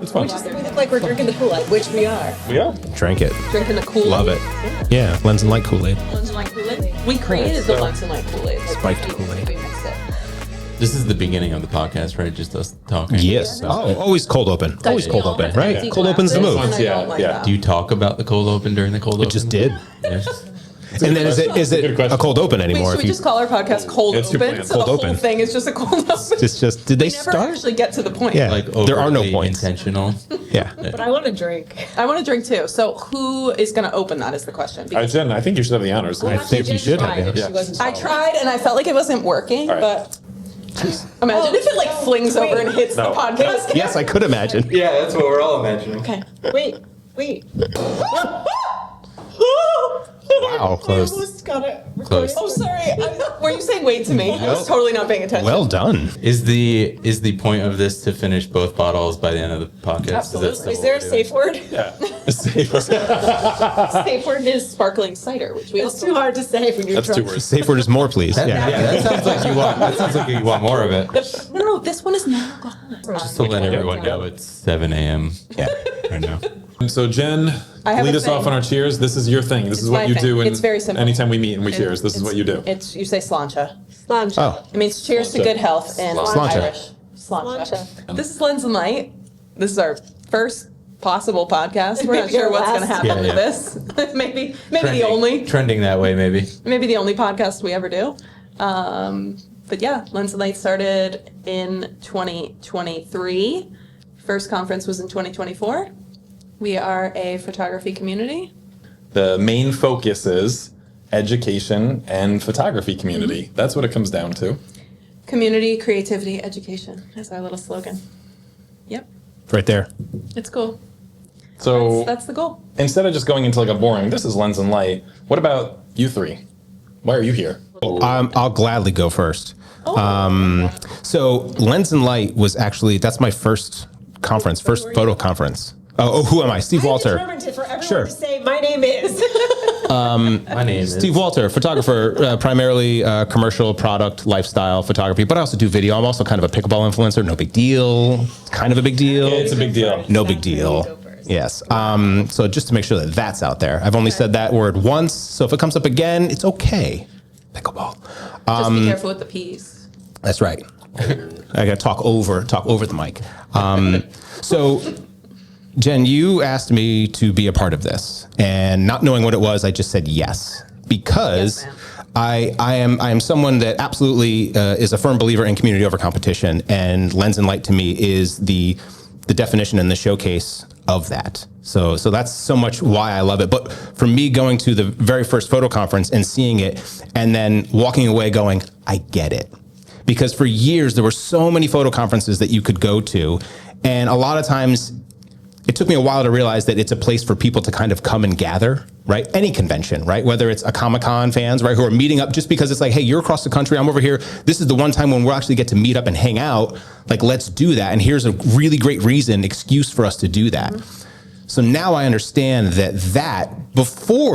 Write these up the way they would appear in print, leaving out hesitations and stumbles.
It's fun. We just look like we're drinking the Kool-Aid, which we are. We are. Drank it. Drinking the Kool-Aid. Love it. Yeah, Lens and Light Kool-Aid. Lens and Light Kool-Aid. We created the Lens and Light Kool-Aid. Spiked Kool-Aid. We mixed it. This is the beginning of the podcast, right? Just us talking. Yes. Oh, always cold open. Always cold open, right? Empty Cold open's the glasses, move. and I Yeah, don't like yeah. that. Do you talk about the cold open during the cold open? It just did. Yes. And then is it good question. a cold open Wait, anymore? should we just call our podcast Cold It's too Open? bland. So Cold the Open. whole thing is just a cold open. just did they We never start? actually get to the point. Yeah. Like There are no overtly points. intentional. Yeah. But I want to drink. I want to drink too. So who is going to open that is the question. Because Jen, I think you should have the honors. I think you should have. Yeah. She wasn't I tried and I felt like it wasn't working, All right. but imagine if it like flings over and hits No. the podcast. Yes, I could imagine. Yeah, that's what we're all imagining. Okay. Wait. Wow, close. Almost got it. Close. Oh, sorry. Were you saying wait to me? I was totally not paying attention. Well done. Is the point of this to finish both bottles by the end of the podcast? Absolutely. Is there a safe word? Yeah. Safe word is sparkling cider, which we It's also too hard to say when you're That's two drunk. words. Safe word is more, please. Yeah, Yeah. that sounds like you want. That sounds like you want more of it. No, this one is non-alcoholic. Just to let everyone know, it's 7 a.m. Yeah. right now. So Jen, I have lead a us off thing. on our cheers. This is your thing. This is what my you thing. do. It's very simple. Anytime we meet and we cheers, this is what you do. It's you say slancha. Slancha. Oh, It means cheers to Slancha. good health in Slancha. Irish. Slancha. This is Lens and Light. This is our first possible podcast. We're not Maybe sure our what's going to last. happen Yeah, with yeah. this. maybe the only Trending that way, maybe. podcast we ever do. But yeah, Lens and Light started in 2023. First conference was in 2024. We are a photography community. The main focus is education and photography community. That's what it comes down to. Community, creativity, education is our little slogan. Yep, right there. it's cool. So That's the goal. instead of just going into like a boring, this is Lens and Light, what about you three? Why are you here? I'll gladly go first. So Lens and Light was actually, that's my first conference, first photo conference. Oh, who am I? Steve I'm Walter. determined for everyone Sure. to say my name is. My name is Steve Walter, photographer, primarily commercial product, lifestyle photography, but I also do video. I'm also kind of a pickleball influencer. No big deal. Kind of a big deal. It's a big deal. No big deal. Yes. So just to make sure that that's out there, I've only said that word once. So if it comes up again, it's okay. Pickleball. Just be careful with the P's. That's right. I got to talk over the mic. So, Jen, you asked me to be a part of this, and not knowing what it was, I just said yes because Yes, I am someone that absolutely is a firm believer in community over competition, and Lens and Light to me is the definition and the showcase of that. So that's so much why I love it. But for me, going to the very first photo conference and seeing it, and then walking away going, I get it. Because for years, there were so many photo conferences that you could go to. And a lot of times, it took me a while to realize that it's a place for people to kind of come and gather, right? Any convention, right? Whether it's a Comic-Con fans, right, who are meeting up just because it's like, hey, you're across the country, I'm over here. This is the one time when we'll actually get to meet up and hang out. Like, let's do that. And here's a really great excuse for us to do that. So now I understand that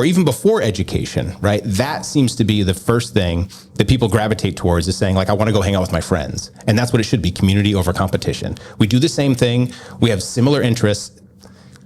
even before education, right? That seems to be the first thing that people gravitate towards is saying, like, I want to go hang out with my friends. And that's what it should be, community over competition. We do the same thing. We have similar interests.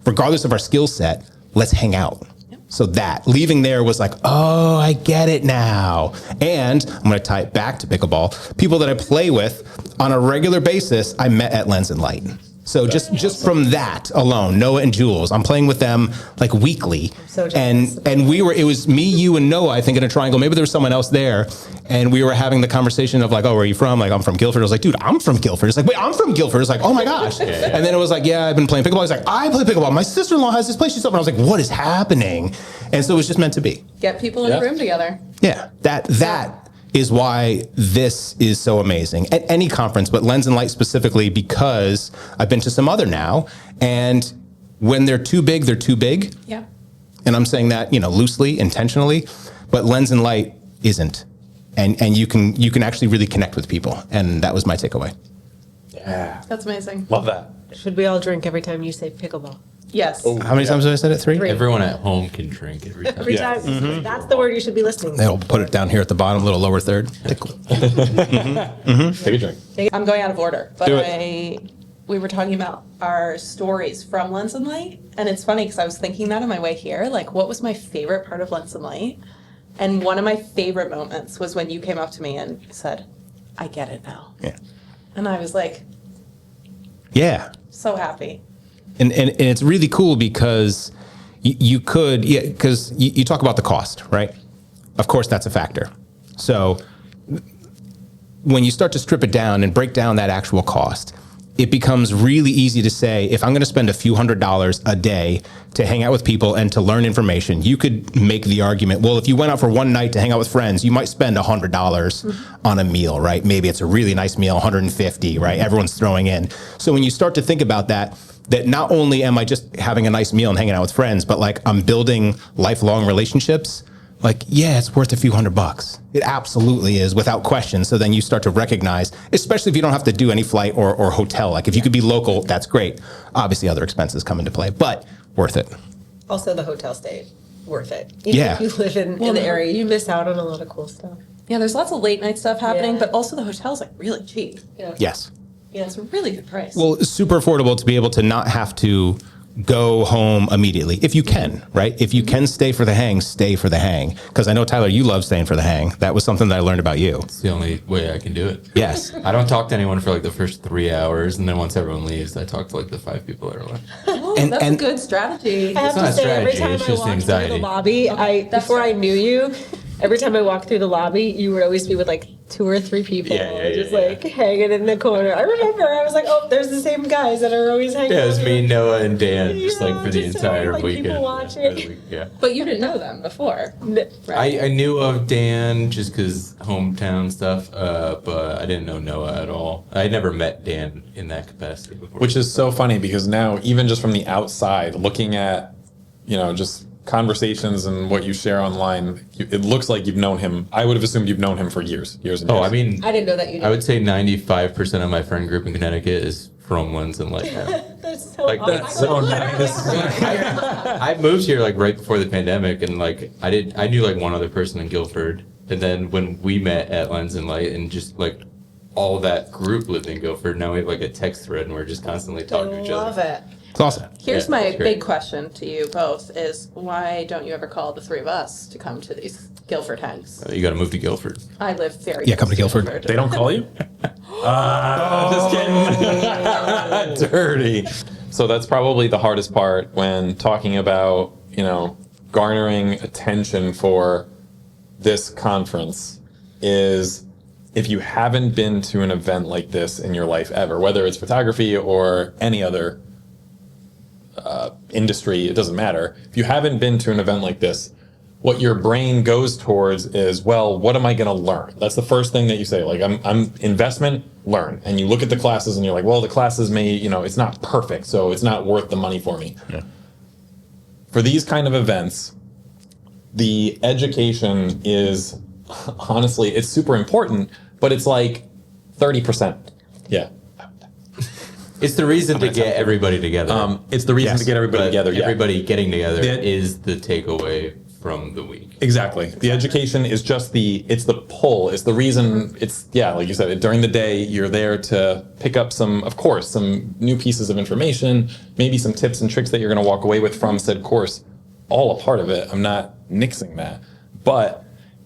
Regardless of our skill set, let's hang out. So that leaving there was like, oh, I get it now. And I'm going to tie it back to pickleball. People that I play with on a regular basis, I met at Lens and Light. So just from that alone, Noah and Jules, I'm playing with them like weekly. So jealous. and it was me, you, and Noah, I think, in a triangle. Maybe there was someone else there. And we were having the conversation of like, oh, where are you from? Like, I'm from Guilford. I was like, dude, I'm from Guilford. It's like, wait, I'm from Guilford. It's like, oh my gosh. And then it was like, yeah, I've been playing pickleball. He's like, I play pickleball. My sister-in-law has this place. She's up. And I was like, what is happening? And so it was just meant to be. Get people in a room together. Yeah, that is why this is so amazing at any conference, but Lens and Light specifically, because I've been to some other now, and when they're too big, they're too big. Yeah. And I'm saying that, loosely, intentionally, but Lens and Light isn't. And you can actually really connect with people. And that was my takeaway. Yeah. That's amazing. Love that. Should we all drink every time you say pickleball? Yes. How many times have I said it? Three? Everyone at home can drink every time. Every Yeah. time. That's the word you should be listening to. They'll put it down here at the bottom, a little lower third. Tickle. Take a drink. I'm going out of order, but Do it. we were talking about our stories from Lens and Light. And it's funny because I was thinking that on my way here, like, what was my favorite part of Lens and Light? And one of my favorite moments was when you came up to me and said, I get it now. Yeah. And I was like, Yeah. so happy. And it's really cool because you could, because you talk about the cost, right? Of course, that's a factor. So when you start to strip it down and break down that actual cost, it becomes really easy to say, if I'm going to spend a few $100s a day to hang out with people and to learn information, you could make the argument, well, if you went out for one night to hang out with friends, you might spend $100 on a meal, right? Maybe it's a really nice meal, 150, right? Everyone's throwing in. So when you start to think about that not only am I just having a nice meal and hanging out with friends, but like I'm building lifelong relationships, like, yeah, it's worth a few $100. It absolutely is, without question. So then you start to recognize, especially if you don't have to do any flight or hotel. Like if you could be local, that's great. Obviously, other expenses come into play, but worth it. Also, the hotel stay, worth it. Even Yeah. if you live in the area, you miss out on a lot of cool stuff. Yeah, there's lots of late night stuff happening, Yeah. but also the hotel's like really cheap. Yeah. Yes. Yeah, it's a really good price. Well, it's super affordable to be able to not have to go home immediately if you can, right? If you can stay for the hang, stay for the hang. Because I know, Tyler, you love staying for the hang. That was something that I learned about you. It's the only way I can do it. Yes. I don't talk to anyone for like the first 3 hours, and then once everyone leaves, I talk to like the 5 people that are left. Oh, and- that's and- a good strategy. I have It's not to a say, every strategy, time it's I just walked through anxiety. the lobby, that's before I fair. knew you, every time I walked through the lobby, you would always be with like 2 or 3 people, just like hanging in the corner. I remember, I was like, oh, there's the same guys that are always hanging Yeah, it was out me, here. Noah, and Dan, just Yeah, like for the just entire like, people weekend. watching. Yeah. But you didn't know them before. Right? I knew of Dan just because hometown stuff, but I didn't know Noah at all. I never met Dan in that capacity before. Which is so funny because now, even just from the outside, looking at, just conversations and what you share online, it looks like you've known him. I would have assumed you've known him for years and years. I mean, I didn't know that you did. I would say 95% of my friend group in Connecticut is from Lens and Light now. That's so Like awesome. that's so nice. I moved here like right before the pandemic, and like I knew like one other person in Guilford, and then when we met at Lens and Light, and just like all that group lived in Guilford. Now we have like a text thread, and we're just constantly talking to each other. love it. It's awesome. Here's Yeah, my that's great. big question to you both is why don't you ever call the 3 of us to come to these Guilford hangs? You got to move to Guilford. I live very Yeah, come to close Guilford. They don't call you? Just kidding. Dirty. So that's probably the hardest part when talking about, garnering attention for this conference is if you haven't been to an event like this in your life ever, whether it's photography or any other industry, it doesn't matter. If you haven't been to an event like this, what your brain goes towards is, well, what am I going to learn? That's the first thing that you say. Like, I'm investment, learn. And you look at the classes and you're like, well, the classes may, it's not perfect, so it's not worth the money for me. Yeah. For these kind of events, the education is, honestly, it's super important, but it's like 30%. Yeah. It's the reason to get everybody together. It's the reason Yes, to get everybody But together. Yeah. everybody getting together The- is the takeaway from the week. Exactly. The education is just it's the pull. It's the reason like you said, during the day, you're there to pick up some new pieces of information, maybe some tips and tricks that you're going to walk away with from said course, all a part of it. I'm not nixing that, but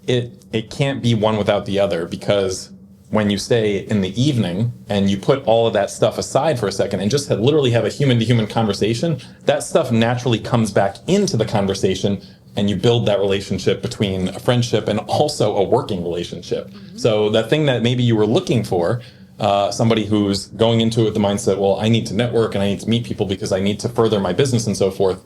it can't be one without the other, because when you stay in the evening and you put all of that stuff aside for a second and just literally have a human to human conversation, that stuff naturally comes back into the conversation, and you build that relationship between a friendship and also a working relationship. So that thing that maybe you were looking for, somebody who's going into it with the mindset, well, I need to network and I need to meet people because I need to further my business and so forth.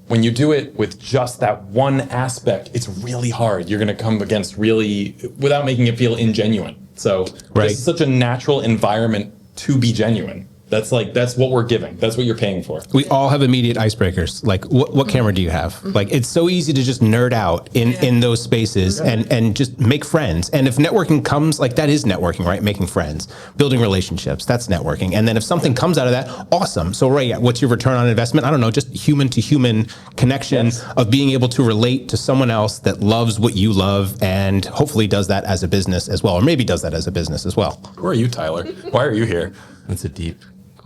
When you do it with just that one aspect, it's really hard. You're going to come against without making it feel ingenuine. So Right. This is such a natural environment to be genuine. That's what we're giving. That's what you're paying for. We all have immediate icebreakers. Like, what camera do you have? Like, it's so easy to just nerd out in those spaces and just make friends. And if networking comes, like, that is networking, right? Making friends, building relationships, that's networking. And then if something comes out of that, awesome. So, what's your return on investment? I don't know, just human to human connection of being able to relate to someone else that loves what you love and hopefully does that as a business as well, or maybe does that as a business as well. Who are you, Tyler? Why are you here? That's a deep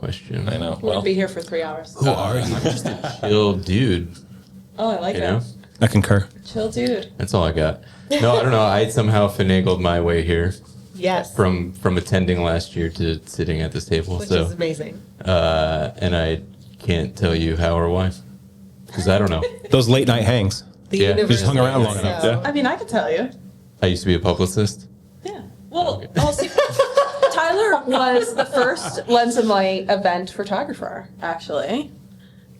question. I know. We'll be here for 3 hours. Who are you? I'm just a chill dude. Oh, I like You it. know, I concur. Chill dude. that's all I got. No, I don't know. I somehow finagled my way here Yes. from attending last year to sitting at this table. Which so is amazing. and I can't tell you how or why because I don't know. Those late night hangs. The Yeah. universe Just hung around is long enough, so- yeah. I mean, I could tell you. I used to be a publicist. Yeah. Well, see, Tyler was the first Lens and Light event photographer, actually.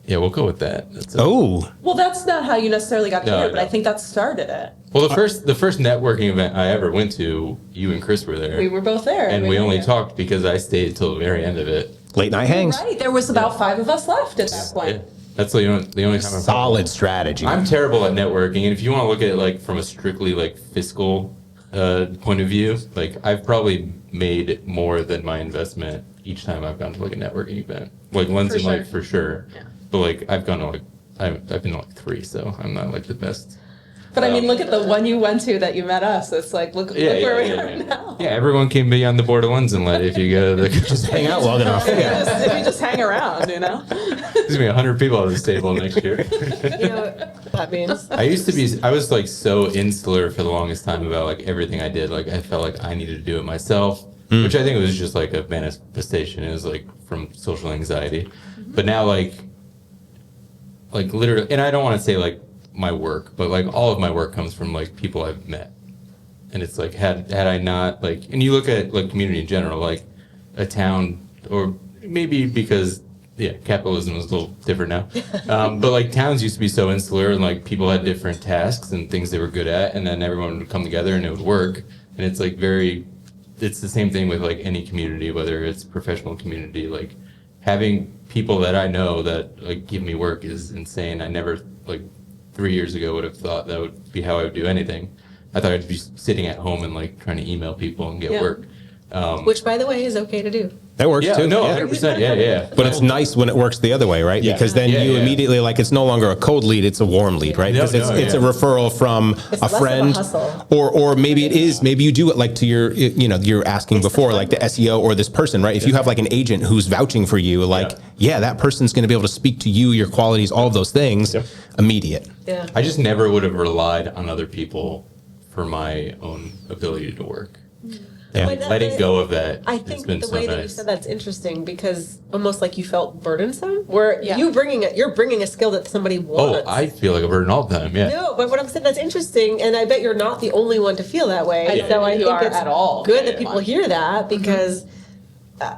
Yeah, we'll go with that. That's it. Oh, Well, that's not how you necessarily got No, here, but I no. think that started it. Well, the first networking event I ever went to, you and Chris were there, We were both there. and we met only you. talked because I stayed till the very end of it. late night hangs. Right. There was about 5 of us left at that point. Yeah. That's the only time Solid strategy. I'm terrible at networking, and if you want to look at it like from a strictly like fiscal point of view, like I've probably made more than my investment each time I've gone to like a networking event, like Lens For and Light sure. for sure. Yeah. But like I've gone to like I've been to like 3, so I'm not like the best. But I mean, look at the one you went to that you met us. It's like, look where we are now. Yeah, everyone can be on the board of Lens and Light if you go to the Just hang out long enough. If you just hang around, you know? There's gonna be 100 people at this table next year. You know what that means? I was like so insular for the longest time about like everything I did. Like I felt like I needed to do it myself, which I think was just like a manifestation. It was like from social anxiety. But now like literally, and I don't want to say like my work, but like all of my work comes from like people I've met. And it's like had I not like, and you look at like community in general, like a town, or maybe because capitalism is a little different now. But like towns used to be so insular, and like people had different tasks and things they were good at, and then everyone would come together and it would work. And it's like it's the same thing with like any community, whether it's professional community. Like having people that I know that like give me work is insane. I never like 3 years ago would have thought that would be how I would do anything. I thought I'd be sitting at home and like trying to email people and get Yeah. work. Which, by the way, is okay to do. That works Yeah, too. no, Yeah. 100%. Yeah. But it's nice when it works the other way, right? Yeah. Because then Yeah, you yeah. immediately, like, it's no longer a cold lead, it's a warm lead, right? No, Because it's, no, it's a yeah. referral from It's a less of a friend. hustle. Or maybe it is, maybe you do it like to your, you're asking before, like the SEO or this person, right? If you have like an agent who's vouching for you, like, yeah, that person's going to be able to speak to you, your qualities, all of those things, Yep. immediate. Yeah. I just never would have relied on other people for my own ability to work. Yeah. But Letting go of that. I has think been the so way that you nice. said that's interesting because almost like you felt burdensome. Where Yeah. you're bringing a skill that somebody wants. Oh, I feel like a burden all the time. Yeah. No, but what I'm saying that's interesting, and I bet you're not the only one to feel that way. I don't so think I you think are it's at all. good Yeah, that people yeah. hear that because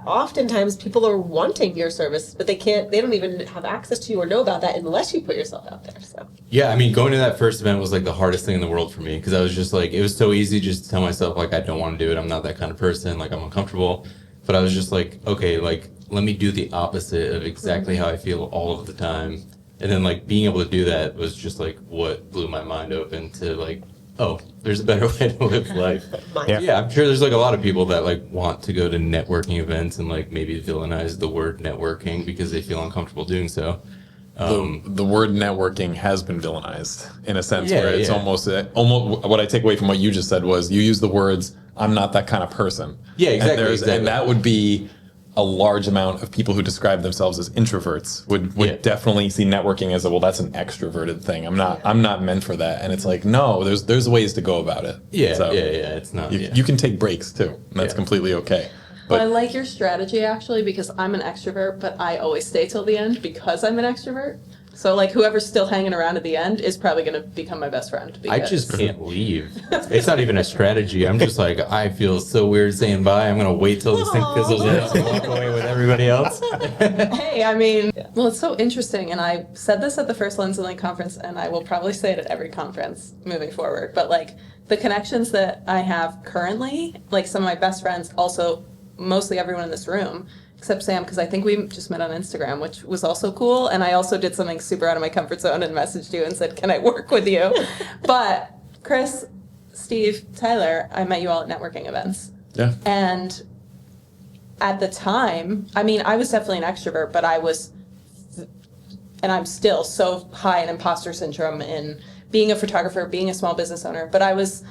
oftentimes people are wanting your service, but they don't even have access to you or know about that unless you put yourself out there. So Yeah, I mean, going to that first event was like the hardest thing in the world for me because I was just like, it was so easy just to tell myself like I don't want to do it. I'm not that kind of person. Like I'm uncomfortable. But I was just like, okay, like let me do the opposite of exactly how I feel all of the time. And then like being able to do that was just like what blew my mind open to like, oh, there's a better way to live life. Yeah. Yeah, I'm sure there's like a lot of people that like want to go to networking events and like maybe villainize the word networking because they feel uncomfortable doing so. The word networking has been villainized in a sense Yeah, where it's yeah. almost what I take away from what you just said was you use the words "I'm not that kind of person." Yeah, exactly, exactly. And that would be a large amount of people who describe themselves as introverts would Yeah. definitely see networking as that's an extroverted thing. I'm not meant for that. And it's like, no, there's ways to go about it. Yeah, So it's not. You can take breaks too. And that's Yeah. completely okay. But I But like your strategy actually because I'm an extrovert, but I always stay till the end because I'm an extrovert. So like whoever's still hanging around at the end is probably going to become my best friend. I because- just can't leave. It's not even a strategy. I'm just like, I feel so weird saying bye. I'm going to wait till this thing fizzles out and walk away with everybody else. Hey, I mean, well, it's so interesting, and I said this at the first Lens and Light conference, and I will probably say it at every conference moving forward. But like the connections that I have currently, like some of my best friends, also mostly everyone in this room, except Sam, because I think we just met on Instagram, which was also cool. And I also did something super out of my comfort zone and messaged you and said, "Can I work with you?" But Chris, Steve, Tyler, I met you all at networking events. yeah. And at the time, I mean, I was definitely an extrovert, but I was, and I'm still so high in imposter syndrome in being a photographer, being a small business owner. But I was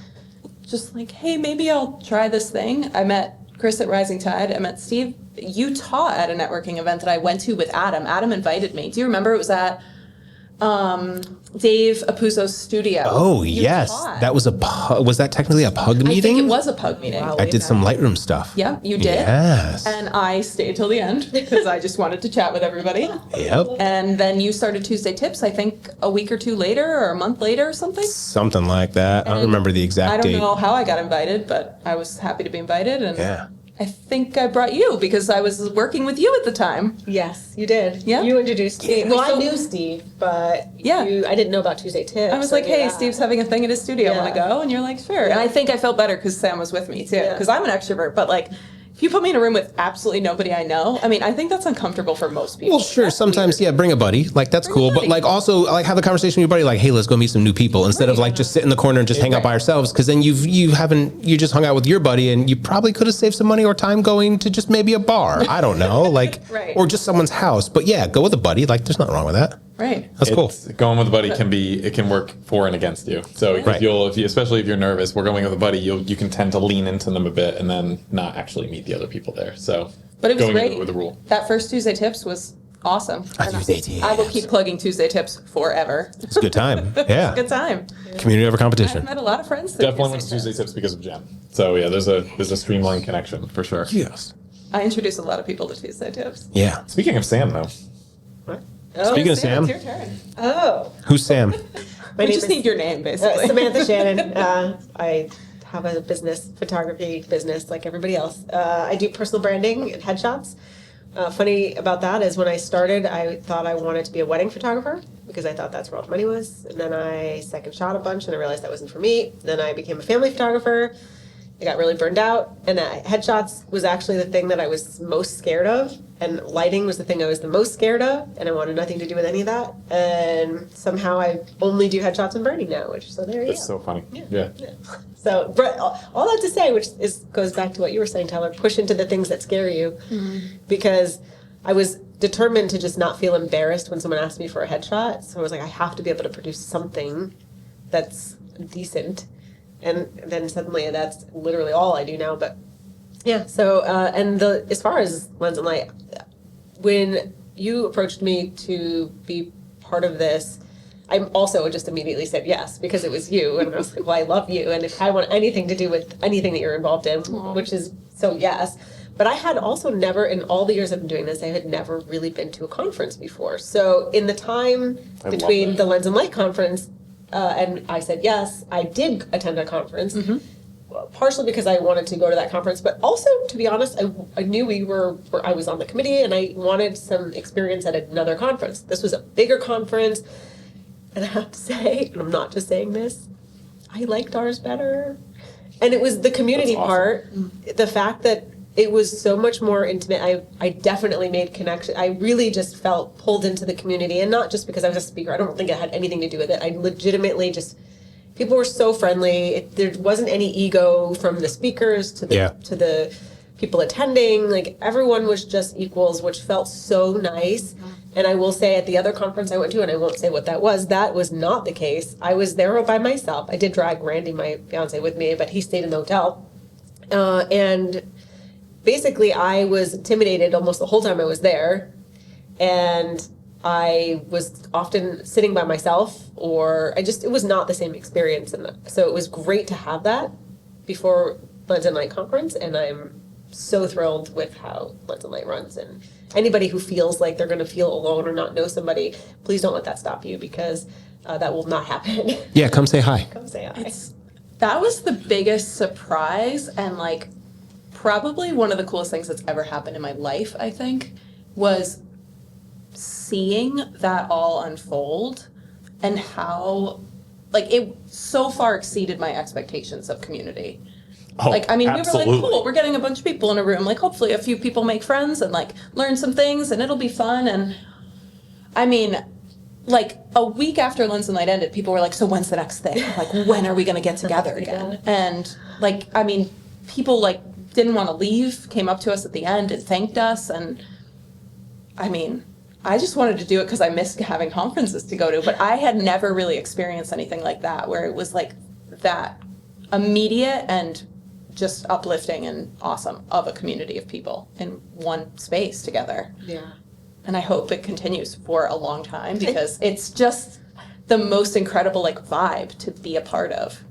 just like, hey, maybe I'll try this thing. I met Chris at Rising Tide. I met Steve. You taught at a networking event that I went to with Adam. Adam invited me. Do you remember? It was at Dave Apuzzo's studio. Oh, You yes. taught. That was was that technically a pug I meeting? think it was a pug meeting. Wow. I did some Lightroom stuff. Yeah, you did. Yes. And I stayed till the end because I just wanted to chat with everybody. Yep. And then you started Tuesday Tips, I think a week or two later or a month later or something. Something like that. I don't And remember the exact I don't date. know how I got invited, but I was happy to be invited. And Yeah. I think I brought you because I was working with you at the time. Yes, you did. Yeah. You introduced me. Well, I So- knew Steve, but Yeah. I didn't know about Tuesday Tips. I was like, hey, yeah. Steve's having a thing at his studio. Yeah. Want to go? And you're like, sure. And I think I felt better because Sam was with me too. Yeah. Because I'm an extrovert, but like, if you put me in a room with absolutely nobody I know, I mean, I think that's uncomfortable for most people. Well, sure. That's Sometimes, weird. yeah, bring a buddy. Like, that's Bring a cool. But, buddy. like, also, like, have a conversation with your buddy. Like, hey, let's go meet some new people instead of, like, just sit in the corner and just hang out by ourselves. Because then you just hung out with your buddy and you probably could have saved some money or time going to just maybe a bar. I don't know. Like, Right. or just someone's house. But, yeah, go with a buddy. Like, there's nothing wrong with that. Right. That's cool. Going with a buddy can work for and against you. So Right. especially if you're nervous, we're going with a buddy, you can tend to lean into them a bit and then not actually meet the other people there. So, But it was going into great. with a rule. That first Tuesday Tips was awesome. And Tuesday I will Tips. keep plugging Tuesday Tips forever. It's a good time. Yeah. Good time. Community over I've competition. met a lot of friends. through Definitely went to Tuesday Tips because of Jen. So yeah, there's a streamlined connection for sure. Yes. I introduced a lot of people to Tuesday Tips. Yeah. Speaking of Sam though, Oh, Speaking of Sam, It's your turn. oh. who's Sam? My We name just is need your name, basically. Samantha Schannon. I have a photography business like everybody else. I do personal branding and headshots. Funny about that is when I started, I thought I wanted to be a wedding photographer because I thought that's where all the money was. And then I second shot a bunch and I realized that wasn't for me. Then I became a family photographer. I got really burned out. And headshots was actually the thing that I was most scared of. And lighting was the thing I was the most scared of. And I wanted nothing to do with any of that. And somehow I only do headshots and branding now, so there you go. that's so funny. Yeah. So, but all that to say, which goes back to what you were saying, Tyler, push into the things that scare you. Because I was determined to just not feel embarrassed when someone asked me for a headshot. So I was like, I have to be able to produce something that's decent. And then suddenly that's literally all I do now. But yeah, so, and as far as Lens and Light, when you approached me to be part of this, I also just immediately said yes because it was you, and I was like, well, I love you, and if I want anything to do with anything that you're involved in, which is so yes. But I had also never, in all the years I've been doing this, I had never really been to a conference before. So in the time I love between that. the Lens and Light conference, and I said yes, I did attend a conference. Partially because I wanted to go to that conference, but also, to be honest, I knew I was on the committee and I wanted some experience at another conference. This was a bigger conference, and I have to say, and I'm not just saying this, I liked ours better. And it was the community That's awesome. part, the fact that it was so much more intimate. I definitely made connection. I really just felt pulled into the community, and not just because I was a speaker. I don't think it had anything to do with it. I legitimately just, people were so friendly. There wasn't any ego from the speakers to the people attending. Like, everyone was just equals, which felt so nice. And I will say, at the other conference I went to, and I won't say what that was not the case. I was there by myself. I did drag Randy, my fiance, with me, but he stayed in the hotel. And basically, I was intimidated almost the whole time I was there. And I was often sitting by myself, or it was not the same experience. And so it was great to have that before Lens and Light conference. And I'm so thrilled with how Lens and Light runs. And anybody who feels like they're going to feel alone or not know somebody, please don't let that stop you, because that will not happen. Yeah, come say hi. Come say hi. That was the biggest surprise, and like probably one of the coolest things that's ever happened in my life, I think, was seeing that all unfold and how like it so far exceeded my expectations of community. Oh, Like, I mean, we were absolutely. like, cool, we're getting a bunch of people in a room. Like, hopefully a few people make friends and, like, learn some things, and it'll be fun. And, I mean, like, a week after Lens and Light ended, people were like, so when's the next thing? Like, when are we going to get together again? And, like, I mean, people, like, didn't want to leave, came up to us at the end and thanked us. And, I mean, I just wanted to do it because I missed having conferences to go to. But I had never really experienced anything like that, where it was, like, that immediate and just uplifting and awesome of a community of people in one space together. Yeah. And I hope it continues for a long time because it's just the most incredible like vibe to be a part of.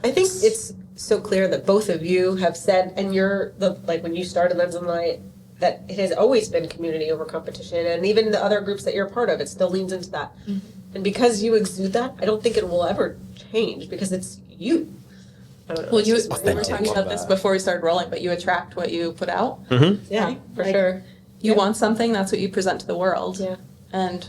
I think it's so clear that both of you have said, and like when you started Lens and Light, that it has always been community over competition, and even the other groups that you're a part of, it still leans into that. Mm-hmm. And because you exude that, I don't think it will ever change because it's you. I don't know. Well, we were authentic. talking about this before we started rolling, but you attract what you put out. Yeah, right? for Like, sure. You want something, that's what you present to the world. Yeah. And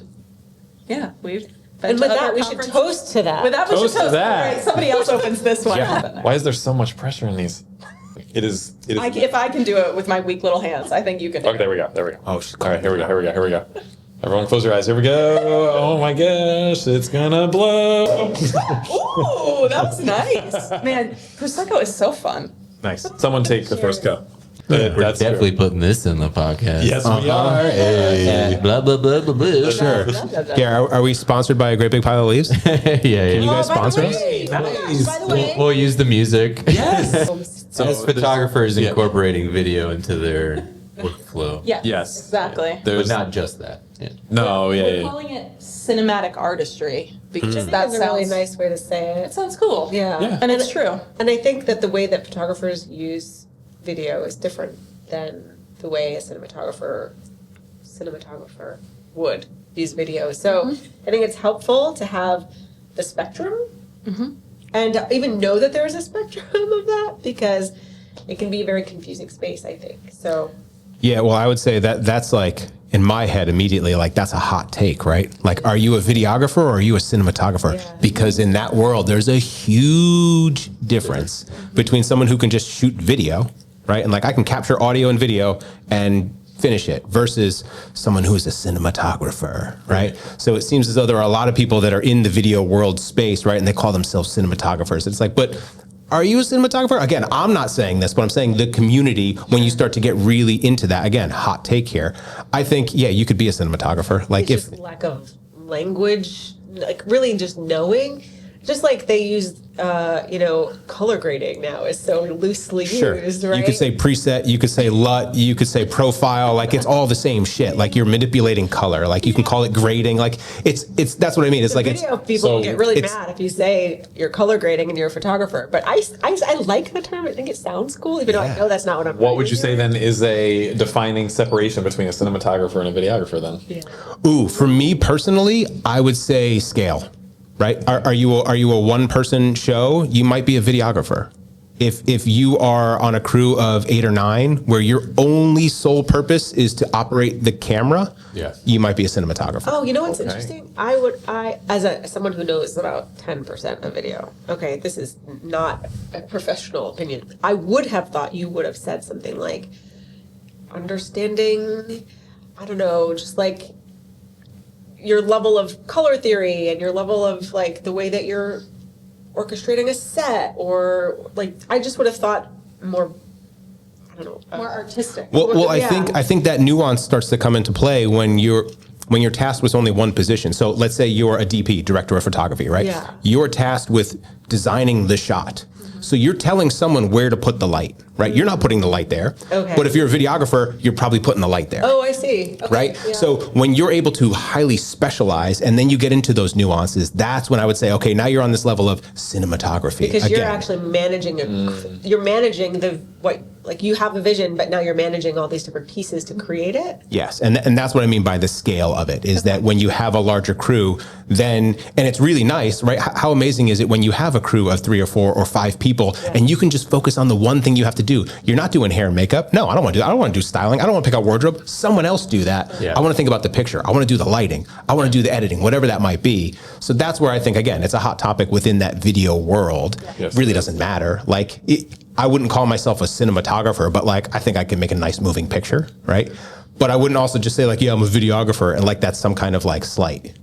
yeah, we've been And to with other that, we should conferences. toast to that. With that, we should Toast to toast. that. All right, somebody else opens this one. Yeah. Why is there so much pressure in these? It is. If I can do it with my weak little hands, I think you can do Okay, there we go. There we go. Oh, she's All right, here we go. Everyone close your eyes. Here we go. Oh my gosh, it's gonna blow. Ooh, that was nice. Man, Prosecco is so fun. Nice. Someone take the first cup. We're That's definitely putting this in the podcast. Yes, we are. Hey. Blah, blah, blah, blah, blah. Sure. Yeah, are we sponsored by a Great Big Pile of Leaves? yeah, yeah. Can you guys sponsor us? By the way, We'll use the music. Yes. So as photographers incorporating video into their workflow. Yeah. Yes. Exactly. But There's not just that. Yeah. no. We're Yeah. calling it cinematic artistry because that that's a really sounds nice way to say It it. sounds cool. Yeah. Yeah. And it's true. And I think that the way that photographers use video is different than the way a cinematographer would use video. So I think it's helpful to have the spectrum and even know that there's a spectrum of that because it can be a very confusing space, I think. So Yeah, well, I would say that that's like in my head immediately, like that's a hot take, right? Like, are you a videographer or are you a cinematographer? Yeah. Because in that world, there's a huge difference between someone who can just shoot video, right? And like I can capture audio and video and finish it versus someone who is a cinematographer, right? So it seems as though there are a lot of people that are in the video world space, right? And they call themselves cinematographers. It's like, but are you a cinematographer? Again, I'm not saying this, but I'm saying the community, when you start to get really into that, again, hot take here, I think, yeah, you could be a cinematographer. Like it's if, just lack of language, like really just knowing. Just like they use, color grading now is so loosely sure, used, right? you could say preset, you could say LUT, you could say profile, like it's all the same shit. Like you're manipulating color, like you can call it grading. Like it's that's what I mean. It's like video it's people so get really it's- mad if you say you're color grading and you're a photographer. But I like the term. I think it sounds cool, even though I know that's not what I'm. What would you doing. say then is a defining separation between a cinematographer and a videographer then? Yeah. Ooh, for me personally, I would say scale. Right? Are you a one person show? You might be a videographer. If you are on a crew of 8 or 9, where your only sole purpose is to operate the camera, Yes. you might be a cinematographer. Oh, you know what's Okay. interesting? As someone who knows about 10% of video. Okay, this is not a professional opinion. I would have thought you would have said something like understanding. I don't know, just like your level of color theory and your level of like the way that you're orchestrating a set, or like I just would have thought more. I don't know. More artistic. Well, Yeah. I think that nuance starts to come into play when you're tasked with only one position. So let's say you're a DP, director of photography, right? Yeah. You're tasked with designing the shot. So you're telling someone where to put the light, right? You're not putting the light there. Okay. But if you're a videographer, you're probably putting the light there. Oh, I see. Okay, Right? yeah. So when you're able to highly specialize and then you get into those nuances, that's when I would say, okay, now you're on this level of cinematography. because you're Again, actually managing you're managing like you have a vision, but now you're managing all these different pieces to create it. Yes, and that's what I mean by the scale of it, is that when you have a larger crew, then, and it's really nice, right? How amazing is it when you have a crew of 3 or 4 or 5 people and you can just focus on the one thing you have to do. You're not doing hair and makeup. No, I don't want to do that. I don't want to do styling. I don't want to pick out wardrobe. Someone else do that. Yeah. I want to think about the picture. I want to do the lighting. I want to do the editing, whatever that might be. So that's where I think, again, it's a hot topic within that video world. Yes. Really doesn't matter. Like, I wouldn't call myself a cinematographer, but like, I think I can make a nice moving picture, right? But I wouldn't also just say like, yeah, I'm a videographer, and like that's some kind of like slight.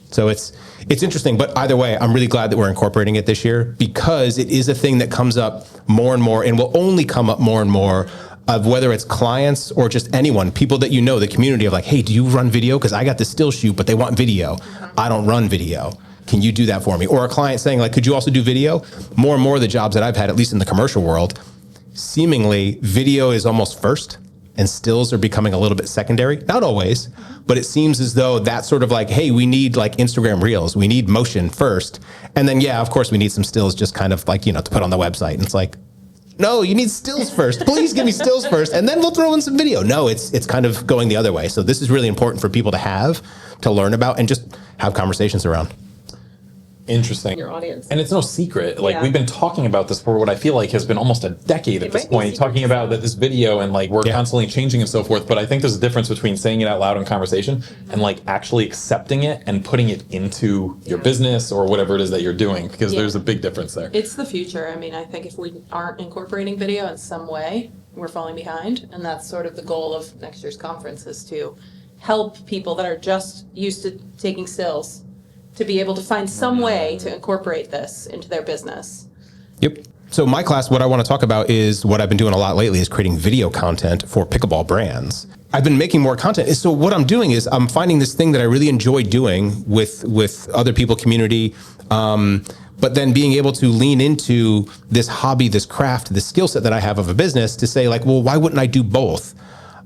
So it's interesting, but either way, I'm really glad that we're incorporating it this year, because it is a thing that comes up more and more, and will only come up more and more, of whether it's clients or just anyone, people that you know, the community of like, hey, do you run video? Because I got this still shoot, but they want video. I don't run video. Can you do that for me? Or a client saying like, could you also do video? More and more of the jobs that I've had, at least in the commercial world, seemingly video is almost first and stills are becoming a little bit secondary. Not always, but it seems as though that's sort of like, hey, we need like Instagram Reels. We need motion first. And then, yeah, of course, we need some stills just kind of like, to put on the website. And it's like, no, you need stills first. Please give me stills first, and then we'll throw in some video. No, it's kind of going the other way. So this is really important for people to learn about, and just have conversations around. Interesting. Your audience. And it's no secret. Like, Yeah. we've been talking about this for what I feel like has been almost a decade at It this might be point, secret. talking about that this video and like we're Yeah. constantly changing and so forth. But I think there's a difference between saying it out loud in conversation and like actually accepting it and putting it into your business or whatever it is that you're doing, because Yeah. there's a big difference there. It's the future. I mean, I think if we aren't incorporating video in some way, we're falling behind. And that's sort of the goal of next year's conference, is to help people that are just used to taking stills to be able to find some way to incorporate this into their business. Yep. So my class, what I want to talk about is what I've been doing a lot lately is creating video content for pickleball brands. I've been making more content. So what I'm doing is I'm finding this thing that I really enjoy doing with other people, community, but then being able to lean into this hobby, this craft, this skill set that I have of a business to say like, well, why wouldn't I do both?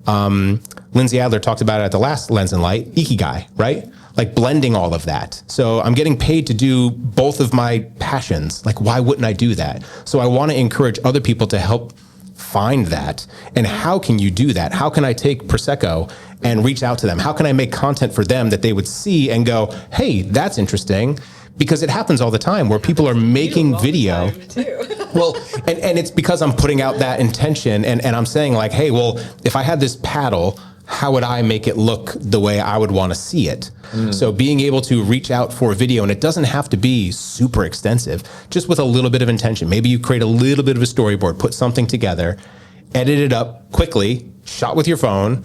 Lindsay Adler talked about it at the last Lens and Light, Ikigai, right? Like blending all of that. So I'm getting paid to do both of my passions. Like, why wouldn't I do that? So I want to encourage other people to help find that. And how can you do that? How can I take Prosecco and reach out to them? How can I make content for them that they would see and go, hey, that's interesting? Because it happens all the time where people are making video. Well, and it's because I'm putting out that intention and I'm saying like, hey, well, if I had this paddle, how would I make it look the way I would want to see it? So being able to reach out for a video, and it doesn't have to be super extensive, just with a little bit of intention. Maybe you create a little bit of a storyboard, put something together, edit it up quickly, shot with your phone,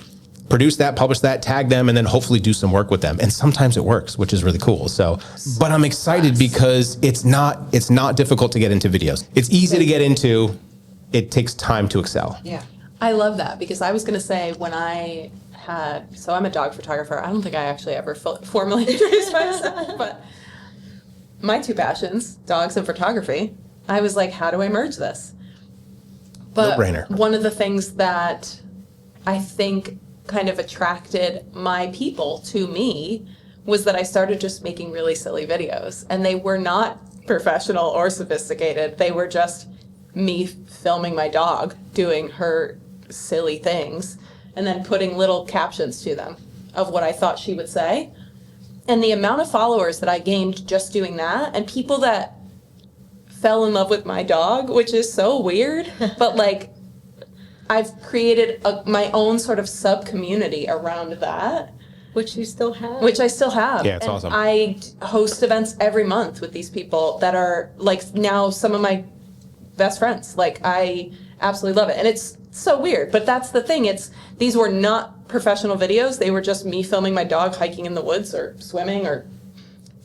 produce that, publish that, tag them, and then hopefully do some work with them. And sometimes it works, which is really cool. So, but I'm excited because it's not difficult to get into videos. It's easy to get into. It takes time to excel. Yeah. I love that, because I was going to say when so I'm a dog photographer. I don't think I actually ever formally introduced myself, but my two passions, dogs and photography, I was like, how do I merge this? But No-brainer. one of the things that I think kind of attracted my people to me was that I started just making really silly videos, and they were not professional or sophisticated. They were just me filming my dog doing her silly things and then putting little captions to them of what I thought she would say. And the amount of followers that I gained just doing that, and people that fell in love with my dog, which is so weird, but like I've created my own sort of sub-community around that. Which you still have. Which I still have. Yeah, it's And awesome. I host events every month with these people that are like now some of my best friends. Like, I absolutely love it. And it's so weird, but that's the thing. These were not professional videos. They were just me filming my dog hiking in the woods or swimming or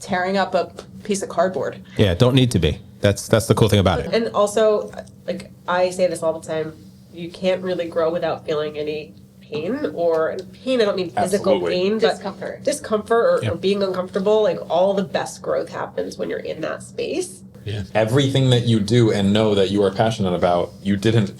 tearing up a piece of cardboard. Yeah, don't need to be. That's the cool thing about it. And also, like I say this all the time, you can't really grow without feeling any pain, or pain, I don't mean physical Absolutely. pain, but Discomfort. or being uncomfortable. Like, all the best growth happens when you're in that space. Yeah. Everything that you do and know that you are passionate about, you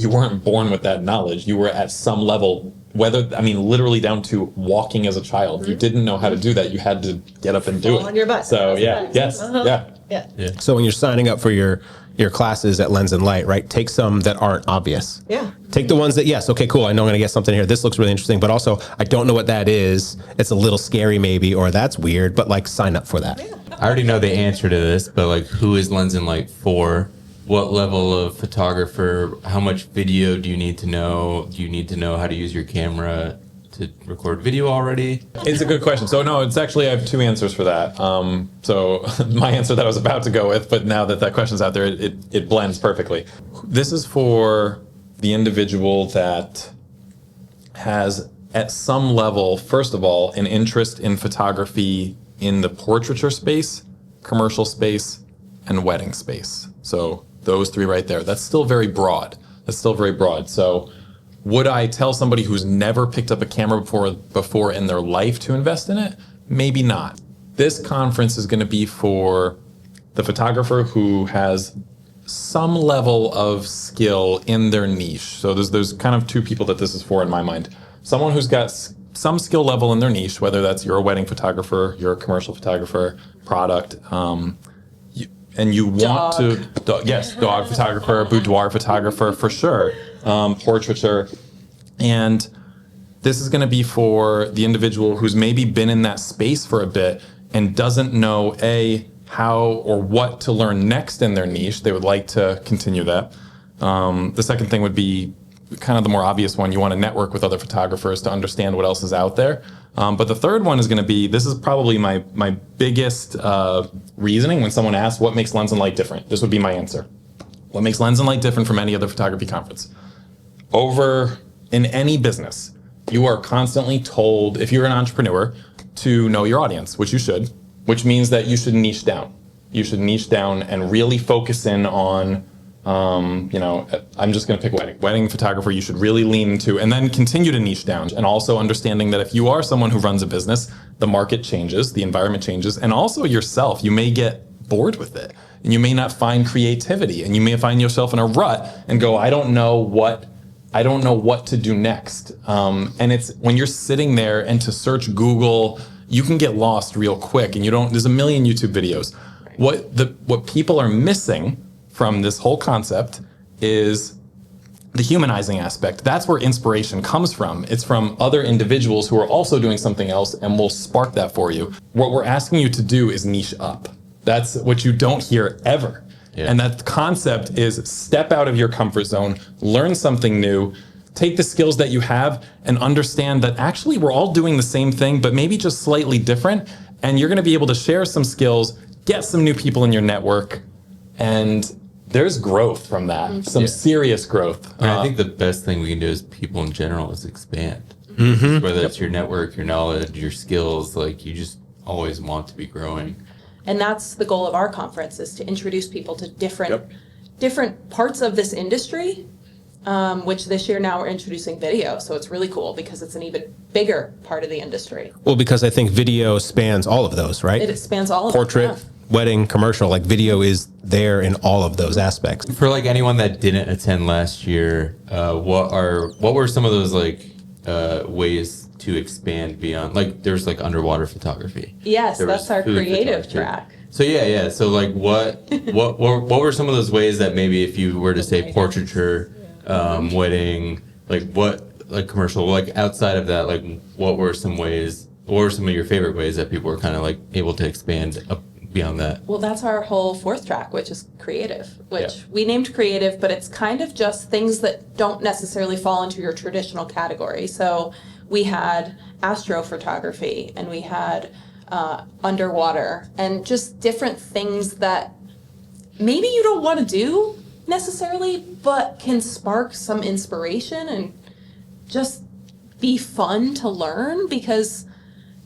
weren't born with that knowledge. You were at some level, literally down to walking as a child. You didn't know how to do that. You had to get up and do Fall it. on your butt. So yeah, yes, yeah. Yeah. So when you're signing up for your classes at Lens and Light, right, take some that aren't obvious. Yeah. Take the ones that, yes, okay, cool, I know I'm going to get something here. This looks really interesting, but also I don't know what that is. It's a little scary maybe, or that's weird, but like sign up for that. I already know the answer to this, but like, who is Lens and Light for? What level of photographer? How much video do you need to know? Do you need to know how to use your camera to record video already? It's a good question. So no, it's actually, I have two answers for that. So my answer that I was about to go with, but now that question's out there, it blends perfectly. This is for the individual that has at some level, first of all, an interest in photography in the portraiture space, commercial space, and wedding space. So those three right there. That's still very broad. So would I tell somebody who's never picked up a camera before in their life to invest in it? Maybe not. This conference is going to be for the photographer who has some level of skill in their niche. So there's kind of two people that this is for in my mind. Someone who's got some skill level in their niche, whether that's you're a wedding photographer, you're a commercial photographer, product, and you want to, dog photographer, boudoir photographer for sure, portraiture. And this is going to be for the individual who's maybe been in that space for a bit and doesn't know, how or what to learn next in their niche. They would like to continue that. The second thing would be kind of the more obvious one. You want to network with other photographers to understand what else is out there. But the third one is going to be, this is probably my biggest reasoning when someone asks what makes Lens and Light different. This would be my answer. What makes Lens and Light different from any other photography conference? Over in any business, you are constantly told, if you're an entrepreneur, to know your audience, which you should, which means that you should niche down. You should niche down and really focus in on, I'm just going to pick wedding photographer. You should really lean into, and then continue to niche down. And also understanding that if you are someone who runs a business, the market changes, the environment changes, and also yourself, you may get bored with it and you may not find creativity and you may find yourself in a rut and go, I don't know what to do next. And it's when you're sitting there and to search Google, you can get lost real quick and there's a million YouTube videos. What people are missing from this whole concept is the humanizing aspect. That's where inspiration comes from. It's from other individuals who are also doing something else and will spark that for you. What we're asking you to do is niche up. That's what you don't hear ever. Yeah. And that concept is step out of your comfort zone, learn something new, take the skills that you have and understand that actually we're all doing the same thing, but maybe just slightly different. And you're going to be able to share some skills, get some new people in your network, and there's growth from that, some serious growth. I think the best thing we can do as people in general is expand. Whether it's your network, your knowledge, your skills, like you just always want to be growing. And that's the goal of our conference, is to introduce people to different parts of this industry, which this year now we're introducing video. So it's really cool because it's an even bigger part of the industry. Well, because I think video spans all of those, right? It spans all of Portrait, them. wedding, commercial, like video is there in all of those aspects. For like anyone that didn't attend last year, what were some of those like ways to expand beyond, like there's like underwater photography? Yes, there that's our creative track. So yeah. So like what were some of those ways that maybe if you were to say portraiture, wedding, like commercial, like outside of that, like what were some of your favorite ways that people were kind of like able to expand up beyond that? Well, that's our whole fourth track, which is creative, which we named creative, but it's kind of just things that don't necessarily fall into your traditional category. So we had astrophotography and we had underwater and just different things that maybe you don't want to do necessarily, but can spark some inspiration and just be fun to learn, because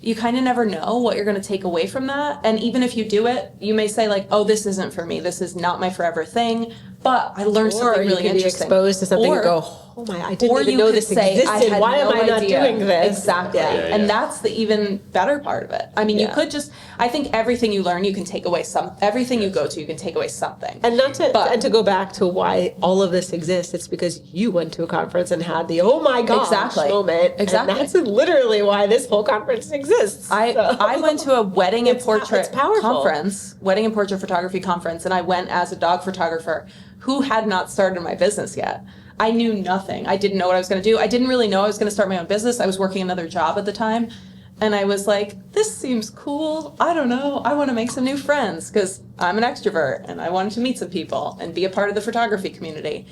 you kind of never know what you're going to take away from that. And even if you do it, you may say like, oh, this isn't for me. This is not my forever thing. But I learned something really interesting. Be exposed to something and go, oh my, I didn't even know this existed. Why am I not doing this? Exactly. And that's the even better part of it. I mean, you could just, I think everything you learn, you can take away everything you go to, you can take away something. And and to go back to why all of this exists, it's because you went to a conference and had the, oh my gosh moment. Exactly. And that's literally why this whole conference exists. I went to a wedding and portrait conference, wedding and portrait photography conference, and I went as a dog photographer who had not started my business yet. I knew nothing. I didn't know what I was going to do. I didn't really know I was going to start my own business. I was working another job at the time. And I was like, this seems cool. I don't know. I want to make some new friends because I'm an extrovert and I wanted to meet some people and be a part of the photography community.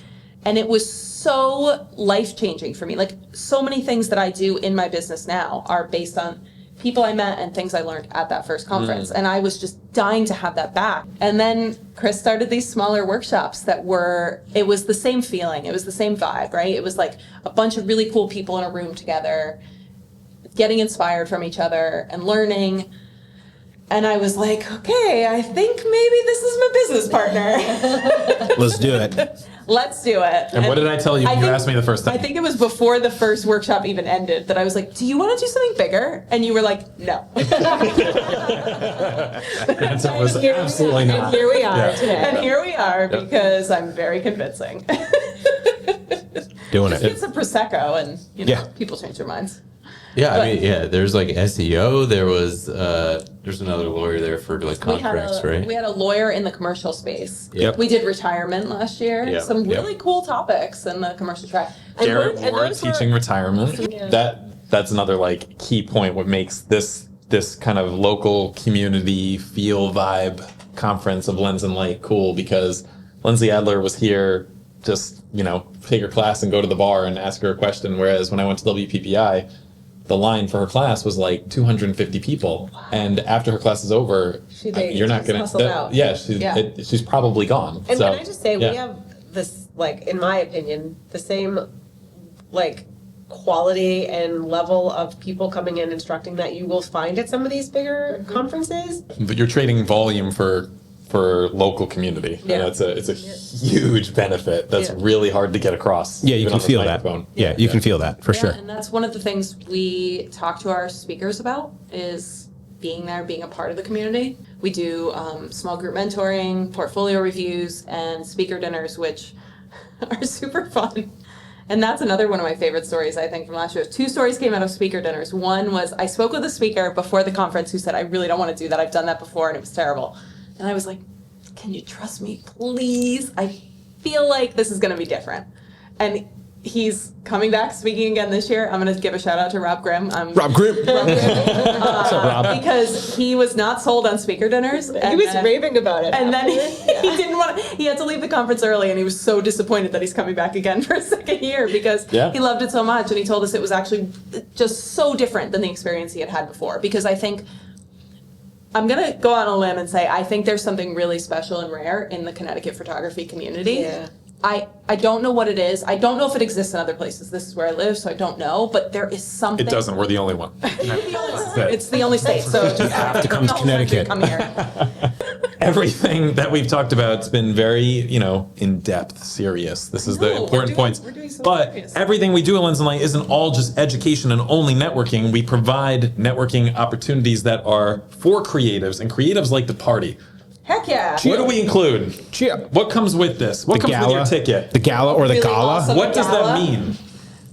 And it was so life-changing for me. Like, so many things that I do in my business now are based on people I met and things I learned at that first conference. And I was just dying to have that back. And then Chris started these smaller workshops it was the same feeling. It was the same vibe, right? It was like a bunch of really cool people in a room together, getting inspired from each other and learning. And I was like, okay, I think maybe this is my business partner. Let's do it. let's do it. And what did I tell you when you asked me the first time? I think it was before the first workshop even ended that I was like, do you want to do something bigger? And you were like, no. The answer was absolutely not. And here we are Yeah. today. And here we are because I'm very convincing. Doing Just it. get some Prosecco and, Yeah. people change their minds. Yeah, I mean, yeah. There's like SEO. There was there's another lawyer there for like contracts, right? We had a lawyer in the commercial space. Yep. We did retirement last year. Yeah. Some Yep. really cool topics in the commercial track. Garrett and Ward those were- teaching retirement. Yeah. That's another like key point. What makes this kind of local community feel vibe conference of Lens and Light cool, because Lindsay Adler was here just take her class and go to the bar and ask her a question. Whereas when I went to WPPI, the line for her class was like 250 people, and after her class is over, you're not gonna. hustled out. Yeah, Yeah. she's probably gone. And so, can I just say, yeah. we have this, like, in my opinion, the same, like, quality and level of people coming in instructing that you will find at some of these bigger conferences. But you're trading volume for local community. Yeah. And it's a huge benefit that's Yeah. really hard to get across. Yeah, you even can on this feel that. microphone. Yeah, you can feel that for Yeah, sure. and that's one of the things we talk to our speakers about is being there, being a part of the community. We do small group mentoring, portfolio reviews, and speaker dinners, which are super fun. And that's another one of my favorite stories, I think, from last year. 2 stories came out of speaker dinners. One was I spoke with a speaker before the conference who said, I really don't want to do that. I've done that before and it was terrible. And I was like, can you trust me, please? I feel like this is going to be different. And he's coming back speaking again this year. I'm going to give a shout out to Rob Grimm. Rob Grimm. What's up, Rob? Because he was not sold on speaker dinners. He was raving about it. And then afterwards. he didn't want to, he had to leave the conference early, and he was so disappointed that he's coming back again for a second year because Yeah. he loved it so much. And he told us it was actually just so different than the experience he had before. Because I think, I'm going to go on a limb and say, I think there's something really special and rare in the Connecticut photography community. Yeah. I don't know what it is. I don't know if it exists in other places. This is where I live, so I don't know. But there is something. It doesn't. We're the only one. It's the only state, so just have to come to Connecticut. Come here. Everything that we've talked about has been very, in depth, serious. This is the know, important points. we're doing so But serious. everything we do at Lens and Light isn't all just education and only networking. We provide networking opportunities that are for creatives, and creatives like to party. Heck yeah. What do we include? Cheer. What comes with this? What comes with your ticket? The gala or the Really gala? awesome. What does that Gala? mean?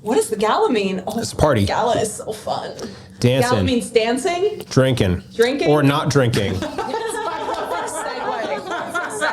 What does the gala mean? Oh, It's a party. Gala is so fun. Dancing. Gala means dancing. Drinking. Drinking? Or not drinking.